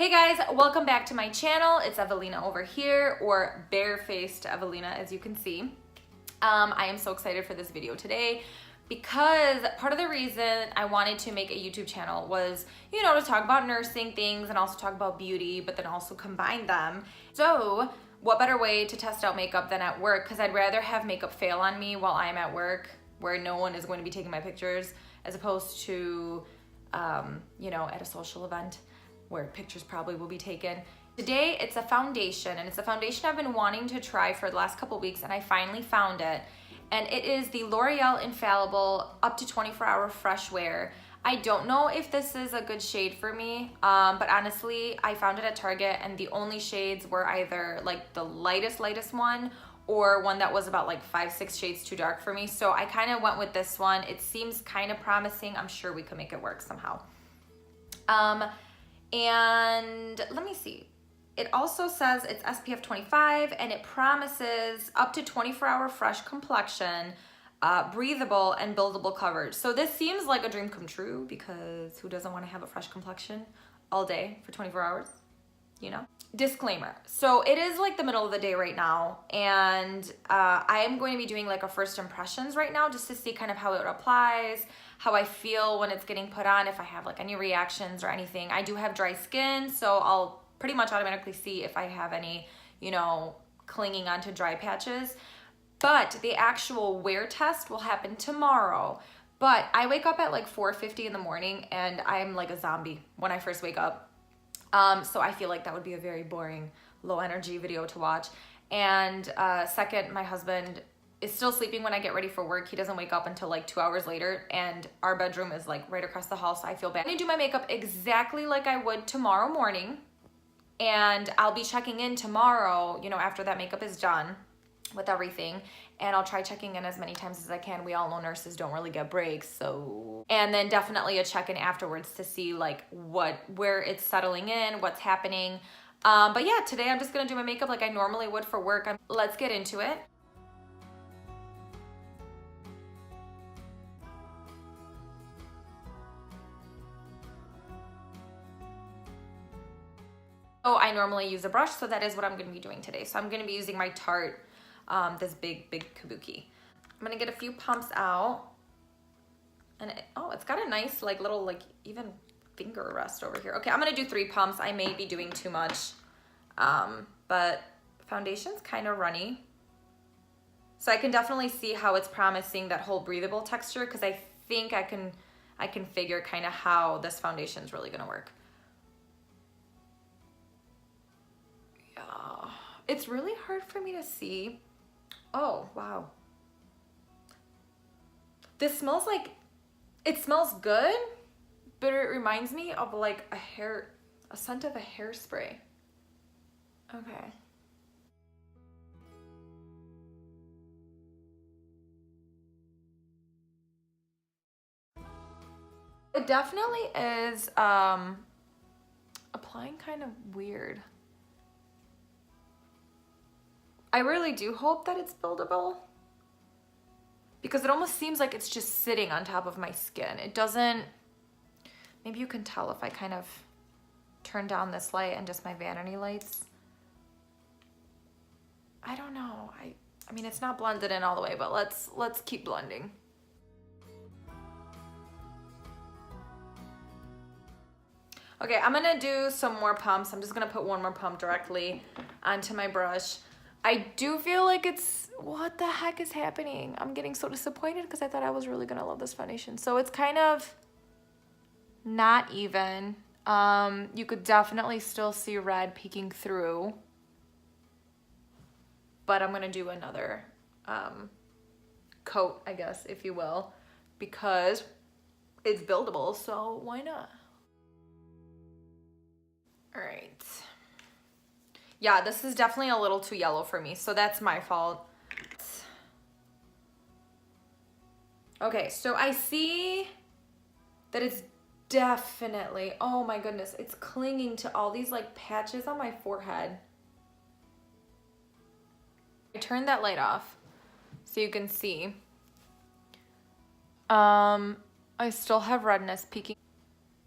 Hey guys, welcome back to my channel. It's Evelina over here, or barefaced Evelina, as you can see. I am so excited for this video today because part of the reason I wanted to make a YouTube channel was, you know, to talk about nursing things and also talk about beauty, but then also combine them. So what better way to test out makeup than at work? Because I'd rather have makeup fail on me while I'm at work where no one is going to be taking my pictures as opposed to, you know, at a social event where pictures probably will be taken. Today, it's a foundation, and it's a foundation I've been wanting to try for the last couple weeks, and I finally found it. And it is the L'Oreal Infallible Up to 24-Hour Fresh Wear. I don't know if this is a good shade for me, but honestly, I found it at Target, and the only shades were either like the lightest one, or one that was about like 5-6 shades too dark for me. So I kind of went with this one. It seems kind of promising. I'm sure we could make it work somehow. And let me see. It also says it's SPF 25 and it promises up to 24-hour fresh complexion, breathable and buildable coverage. So this seems like a dream come true because who doesn't want to have a fresh complexion all day for 24 hours, you know? Disclaimer. So it is like the middle of the day right now, and I am going to be doing like a first impressions right now just to see kind of how it applies, how I feel when it's getting put on, if I have like any reactions or anything. I do have dry skin, so I'll pretty much automatically see if I have any, you know, clinging onto dry patches. But the actual wear test will happen tomorrow. But I wake up at like 4:50 in the morning and I'm like a zombie when I first wake up. So I feel like that would be a very boring, low energy video to watch. And second, my husband is still sleeping when I get ready for work. He doesn't wake up until like 2 hours later, and our bedroom is like right across the hall, so I feel bad. I'm gonna do my makeup exactly like I would tomorrow morning, and I'll be checking in tomorrow, you know, after that makeup is done with everything, and I'll try checking in as many times as I can. We all know nurses don't really get breaks, so. And then definitely a check-in afterwards to see like where it's settling in, what's happening. But yeah, today I'm just gonna do my makeup like I normally would for work. Let's get into it. So I normally use a brush, so that is what I'm gonna be doing today. So I'm gonna be using my Tarte, this big kabuki. I'm gonna get a few pumps out. And it's got a nice like little like even finger rest over here. Okay, I'm gonna do 3 pumps. I may be doing too much, but foundation's kind of runny. So I can definitely see how it's promising that whole breathable texture, because I think I can figure kind of how this foundation's really gonna work. Yeah, it's really hard for me to see. Oh, wow. This smells like, it smells good, but it reminds me of like a scent of a hairspray. Okay. It definitely is applying kind of weird. I really do hope that it's buildable, because it almost seems like it's just sitting on top of my skin. It doesn't, maybe you can tell if I kind of turn down this light and just my vanity lights. I don't know. I mean, it's not blended in all the way, but let's keep blending. Okay, I'm gonna do some more pumps. I'm just gonna put one more pump directly onto my brush. I do feel like it's, what the heck is happening? I'm getting so disappointed because I thought I was really gonna love this foundation. So it's kind of not even. You could definitely still see red peeking through, but I'm gonna do another coat, I guess, if you will, because it's buildable, so why not? All right. Yeah, this is definitely a little too yellow for me, so that's my fault. Okay, so I see that it's definitely, oh my goodness, it's clinging to all these like patches on my forehead. I turned that light off so you can see. I still have redness peeking,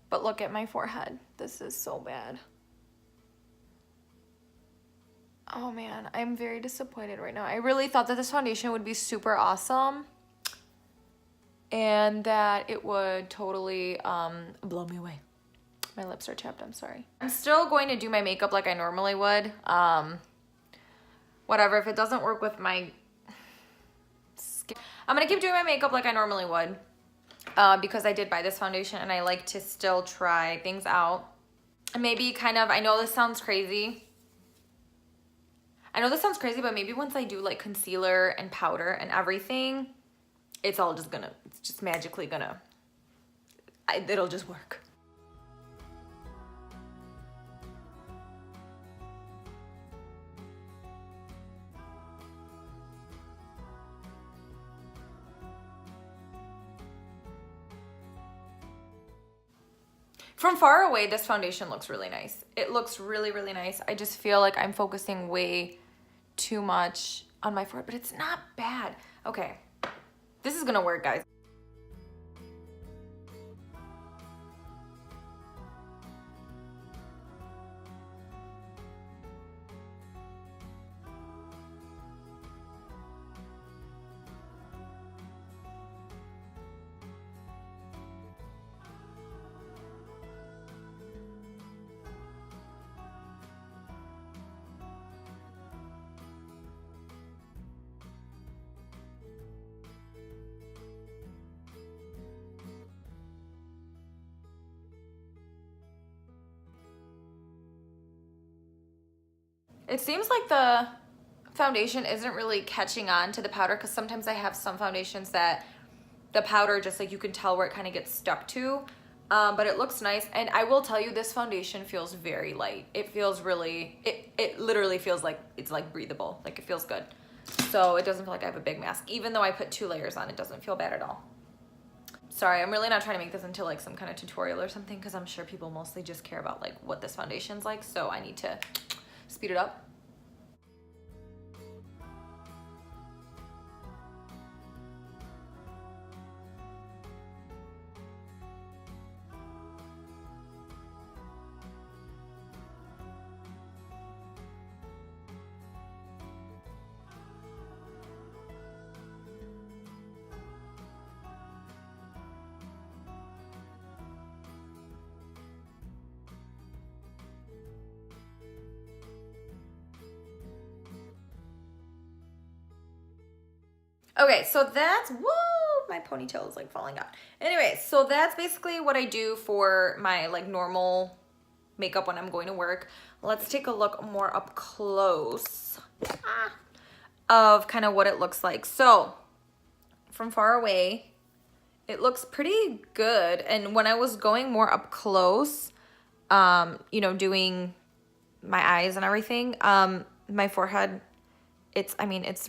but look at my forehead. This is so bad. Oh man, I'm very disappointed right now. I really thought that this foundation would be super awesome and that it would totally blow me away. My lips are chapped, I'm sorry. I'm still going to do my makeup like I normally would. Whatever, if it doesn't work with my skin, I'm gonna keep doing my makeup like I normally would because I did buy this foundation and I like to still try things out. And maybe kind of, I know this sounds crazy. But maybe once I do like concealer and powder and everything, it's just magically gonna, it'll just work. From far away, this foundation looks really nice. It looks really, really nice. I just feel like I'm focusing way too much on my forehead, but it's not bad. Okay, this is gonna work, guys. It seems like the foundation isn't really catching on to the powder because sometimes I have some foundations that the powder just like you can tell where it kind of gets stuck to. But it looks nice, and I will tell you this foundation feels very light. It feels really, it literally feels like it's like breathable, like it feels good. So it doesn't feel like I have a big mask. Even though I put 2 layers on, it doesn't feel bad at all. Sorry, I'm really not trying to make this into like some kind of tutorial or something because I'm sure people mostly just care about like what this foundation's like, so I need to speed it up. Okay, so that's, whoa, my ponytail is like falling out. Anyway, so that's basically what I do for my like normal makeup when I'm going to work. Let's take a look more up close of kind of what it looks like. So from far away, it looks pretty good. And when I was going more up close, you know, doing my eyes and everything, my forehead, it's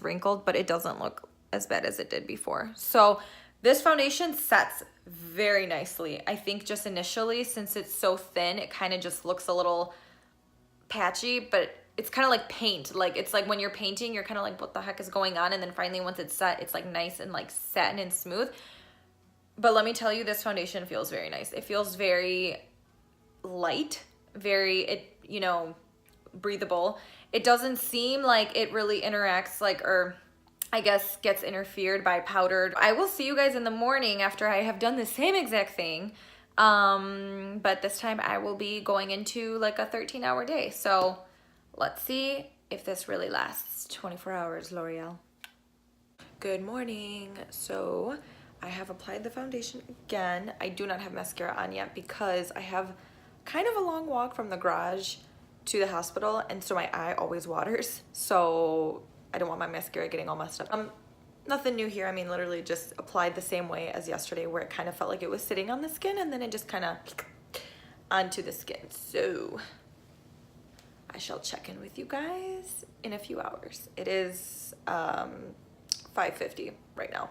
wrinkled, but it doesn't look as bad as it did before. So this foundation sets very nicely. I think just initially, since it's so thin, it kind of just looks a little patchy, but it's kind of like paint. Like it's like when you're painting, you're kind of like, what the heck is going on? And then finally once it's set, it's like nice and like satin and smooth. But let me tell you, this foundation feels very nice. It feels very light, you know, breathable. It doesn't seem like it really interacts like, or I guess gets interfered by powdered. I will see you guys in the morning after I have done the same exact thing. But this time I will be going into like a 13-hour day. So let's see if this really lasts 24 hours, L'Oreal. Good morning. So I have applied the foundation again. I do not have mascara on yet because I have kind of a long walk from the garage to the hospital, and so my eye always waters. So I don't want my mascara getting all messed up. Nothing new here. I mean, literally just applied the same way as yesterday where it kind of felt like it was sitting on the skin and then it just kind of onto the skin. So I shall check in with you guys in a few hours. It is 5:50 right now.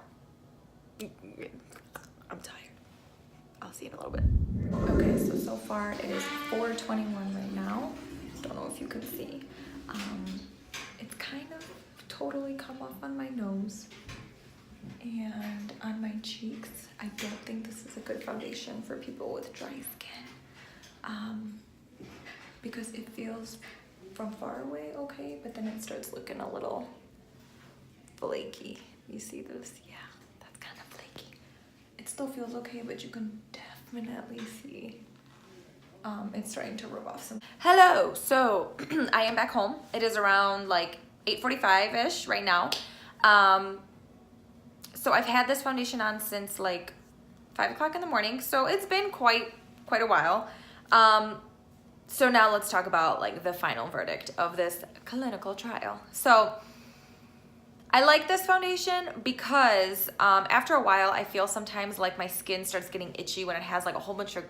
I'm tired. I'll see you in a little bit. Okay, so far it is 4:21 right now. Don't know if you can see. It's kind of totally come off on my nose and on my cheeks. I don't think this is a good foundation for people with dry skin because it feels from far away okay, but then it starts looking a little flaky. You see this? Yeah, that's kind of flaky. It still feels okay, but you can definitely see it's starting to rub off some. Hello, so I am back home. It is around like 8:45-ish right now. So I've had this foundation on since like 5 o'clock in the morning, so it's been quite a while. So now let's talk about like the final verdict of this clinical trial. So I like this foundation because after a while I feel sometimes like my skin starts getting itchy when it has like a whole bunch of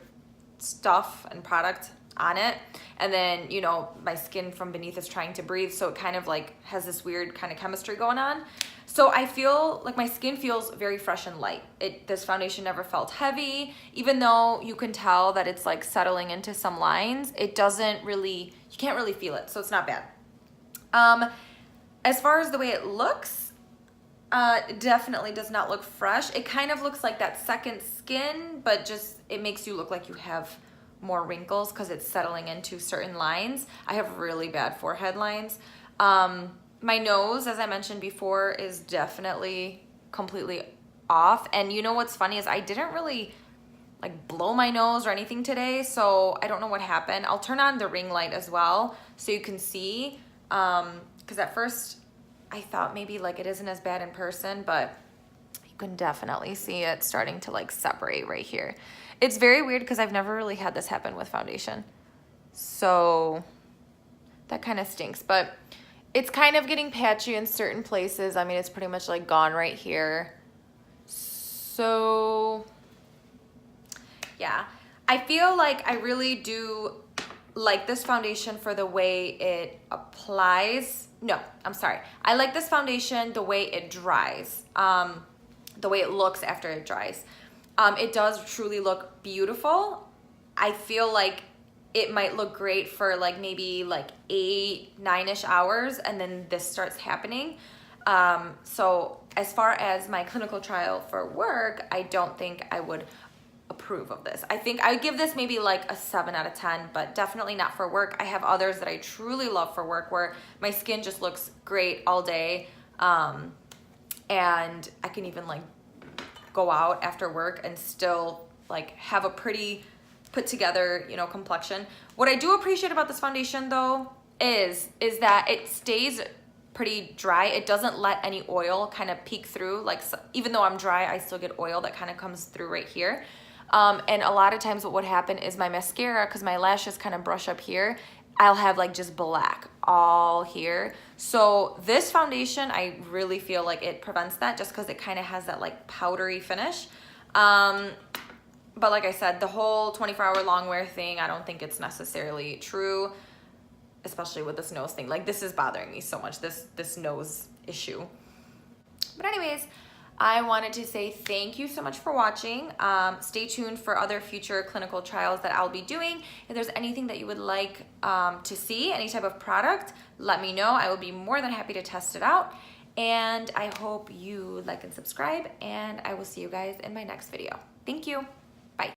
stuff and product on it, and then, you know, my skin from beneath is trying to breathe, so it kind of like has this weird kind of chemistry going on. So I feel like my skin feels very fresh and light. This foundation never felt heavy, even though you can tell that it's like settling into some lines. It doesn't really, you can't really feel it, so it's not bad. As far as the way it looks, it definitely does not look fresh. It kind of looks like that second skin, but just it makes you look like you have more wrinkles because it's settling into certain lines. I have really bad forehead lines. My nose, as I mentioned before, is definitely completely off. And you know what's funny is I didn't really like blow my nose or anything today, so I don't know what happened. I'll turn on the ring light as well so you can see, because at first I thought maybe like it isn't as bad in person, but you can definitely see it starting to like separate right here. It's very weird because I've never really had this happen with foundation, so that kind of stinks. But it's kind of getting patchy in certain places. I mean, it's pretty much like gone right here. So yeah, I feel like I really do like this foundation for the way it applies. No, I'm sorry. I like this foundation the way it dries, the way it looks after it dries. It does truly look beautiful. I feel like it might look great for like maybe like 8-9-ish hours, and then this starts happening. So as far as my clinical trial for work, I don't think I would approve of this. I think I would give this maybe like a 7 out of 10, but definitely not for work. I have others that I truly love for work where my skin just looks great all day, and I can even like go out after work and still like have a pretty put together, you know, complexion. What I do appreciate about this foundation though is that it stays pretty dry. It doesn't let any oil kind of peek through. Like, even though I'm dry, I still get oil that kind of comes through right here. And a lot of times what would happen is my mascara, because my lashes kind of brush up here, I'll have like just black all here. So this foundation, I really feel like it prevents that, just because it kind of has that like powdery finish. But like I said, the whole 24-hour long wear thing, I don't think it's necessarily true, especially with this nose thing. Like, this is bothering me so much, this nose issue. But anyways, I wanted to say thank you so much for watching. Stay tuned for other future clinical trials that I'll be doing. If there's anything that you would like to see, any type of product, let me know. I will be more than happy to test it out. And I hope you like and subscribe, and I will see you guys in my next video. Thank you.